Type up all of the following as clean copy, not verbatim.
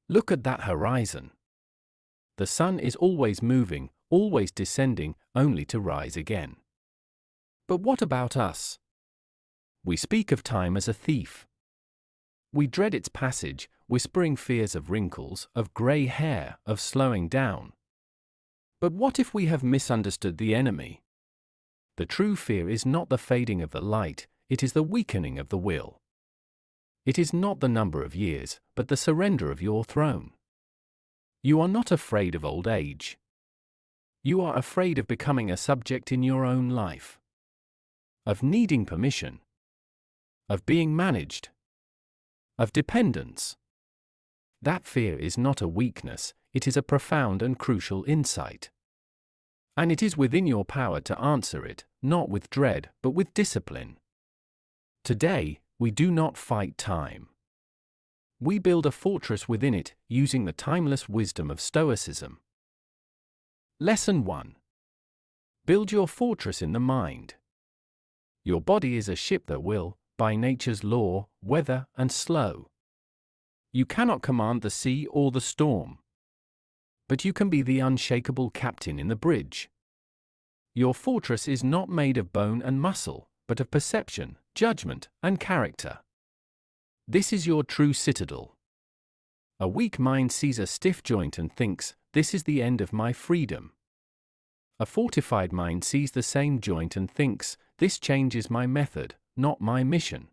Look at that horizon. The sun is always moving, always descending, only to rise again. But what about us? We speak of time as a thief. We dread its passage, whispering fears of wrinkles, of grey hair, of slowing down. But what if we have misunderstood the enemy? The true fear is not the fading of the light, it is the weakening of the will. It is not the number of years, but the surrender of your throne. You are not afraid of old age. You are afraid of becoming a subject in your own life. Of needing permission. Of being managed. Of dependence. That fear is not a weakness, it is a profound and crucial insight. And it is within your power to answer it, not with dread, but with discipline. Today, we do not fight time. We build a fortress within it, using the timeless wisdom of Stoicism. Lesson 1. Build your fortress in the mind. Your body is a ship that will, by nature's law, weather and slow. You cannot command the sea or the storm. But you can be the unshakable captain in the bridge. Your fortress is not made of bone and muscle, but of perception, judgment, and character. This is your true citadel. A weak mind sees a stiff joint and thinks, "This is the end of my freedom." A fortified mind sees the same joint and thinks, "This changes my method, not my mission."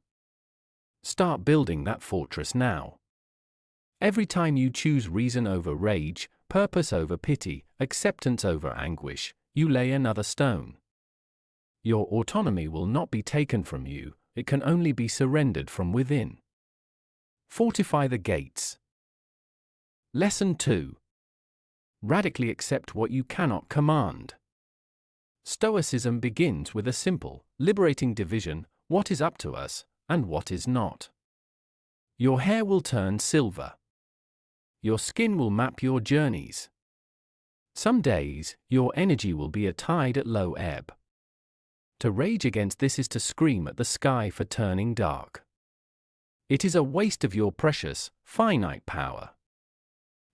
Start building that fortress now. Every time you choose reason over rage, purpose over pity, acceptance over anguish, you lay another stone. Your autonomy will not be taken from you, it can only be surrendered from within. Fortify the gates. Lesson 2. Radically accept what you cannot command. Stoicism begins with a simple, liberating division: what is up to us, and what is not. Your hair will turn silver. Your skin will map your journeys. Some days, your energy will be a tide at low ebb. To rage against this is to scream at the sky for turning dark. It is a waste of your precious, finite power.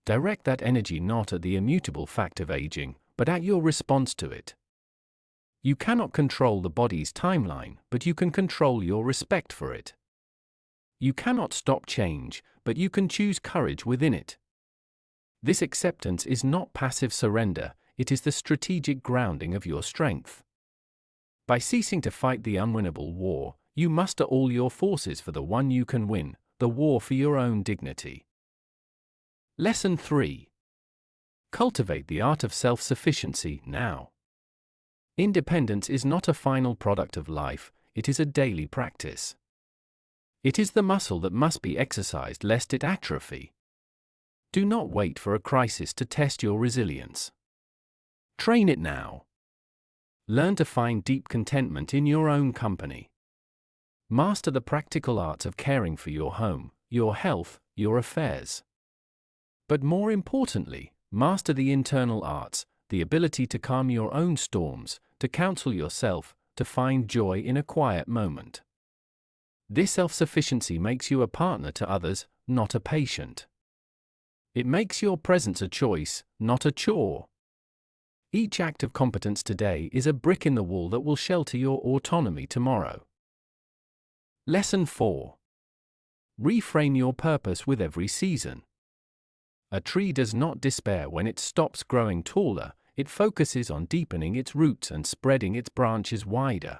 Direct that energy not at the immutable fact of aging, but at your response to it. You cannot control the body's timeline, but you can control your respect for it. You cannot stop change, but you can choose courage within it. This acceptance is not passive surrender, it is the strategic grounding of your strength. By ceasing to fight the unwinnable war, you muster all your forces for the one you can win, the war for your own dignity. Lesson 3. Cultivate the art of self-sufficiency now. Independence is not a final product of life, it is a daily practice. It is the muscle that must be exercised lest it atrophy. Do not wait for a crisis to test your resilience. Train it now. Learn to find deep contentment in your own company. Master the practical arts of caring for your home, your health, your affairs. But more importantly, master the internal arts, the ability to calm your own storms, to counsel yourself, to find joy in a quiet moment. This self-sufficiency makes you a partner to others, not a patient. It makes your presence a choice, not a chore. Each act of competence today is a brick in the wall that will shelter your autonomy tomorrow. Lesson 4. Reframe your purpose with every season. A tree does not despair when it stops growing taller, it focuses on deepening its roots and spreading its branches wider.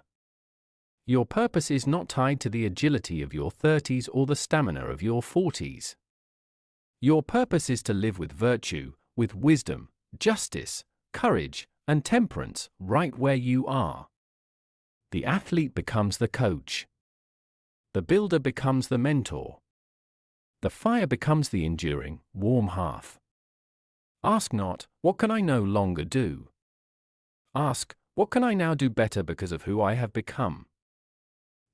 Your purpose is not tied to the agility of your 30s or the stamina of your 40s. Your purpose is to live with virtue, with wisdom, justice, courage, and temperance right where you are. The athlete becomes the coach. The builder becomes the mentor. The fire becomes the enduring, warm hearth. Ask not, what can I no longer do? Ask, what can I now do better because of who I have become?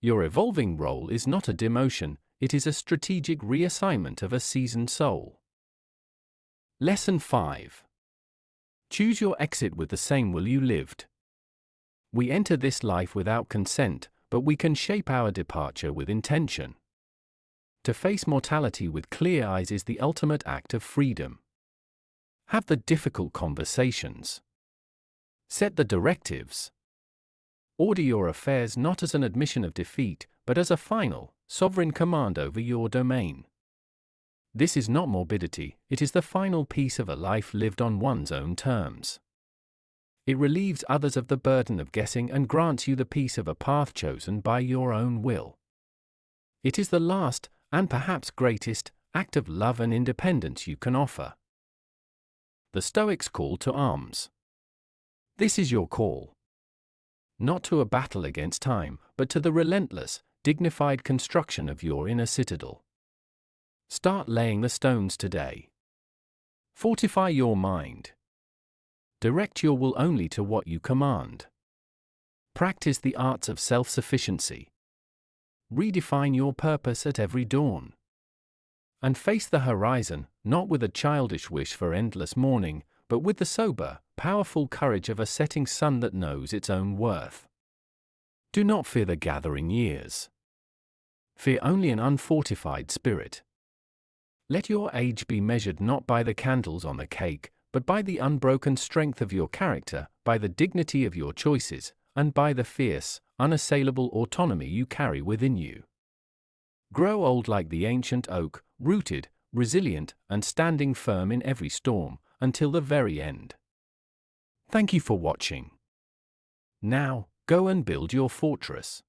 Your evolving role is not a demotion, it is a strategic reassignment of a seasoned soul. Lesson 5. Choose your exit with the same will you lived. We enter this life without consent, but we can shape our departure with intention. To face mortality with clear eyes is the ultimate act of freedom. Have the difficult conversations. Set the directives. Order your affairs not as an admission of defeat, but as a final, sovereign command over your domain. This is not morbidity, it is the final piece of a life lived on one's own terms. It relieves others of the burden of guessing and grants you the peace of a path chosen by your own will. It is the last, and perhaps greatest, act of love and independence you can offer. The Stoics' call to arms. This is your call. Not to a battle against time, but to the relentless, dignified construction of your inner citadel. Start laying the stones today. Fortify your mind. Direct your will only to what you command. Practice the arts of self-sufficiency. Redefine your purpose at every dawn. And face the horizon, not with a childish wish for endless morning, but with the sober, powerful courage of a setting sun that knows its own worth. Do not fear the gathering years. Fear only an unfortified spirit. Let your age be measured not by the candles on the cake, but by the unbroken strength of your character, by the dignity of your choices, and by the fierce, unassailable autonomy you carry within you. Grow old like the ancient oak, rooted, resilient, and standing firm in every storm, until the very end. Thank you for watching. Now, go and build your fortress.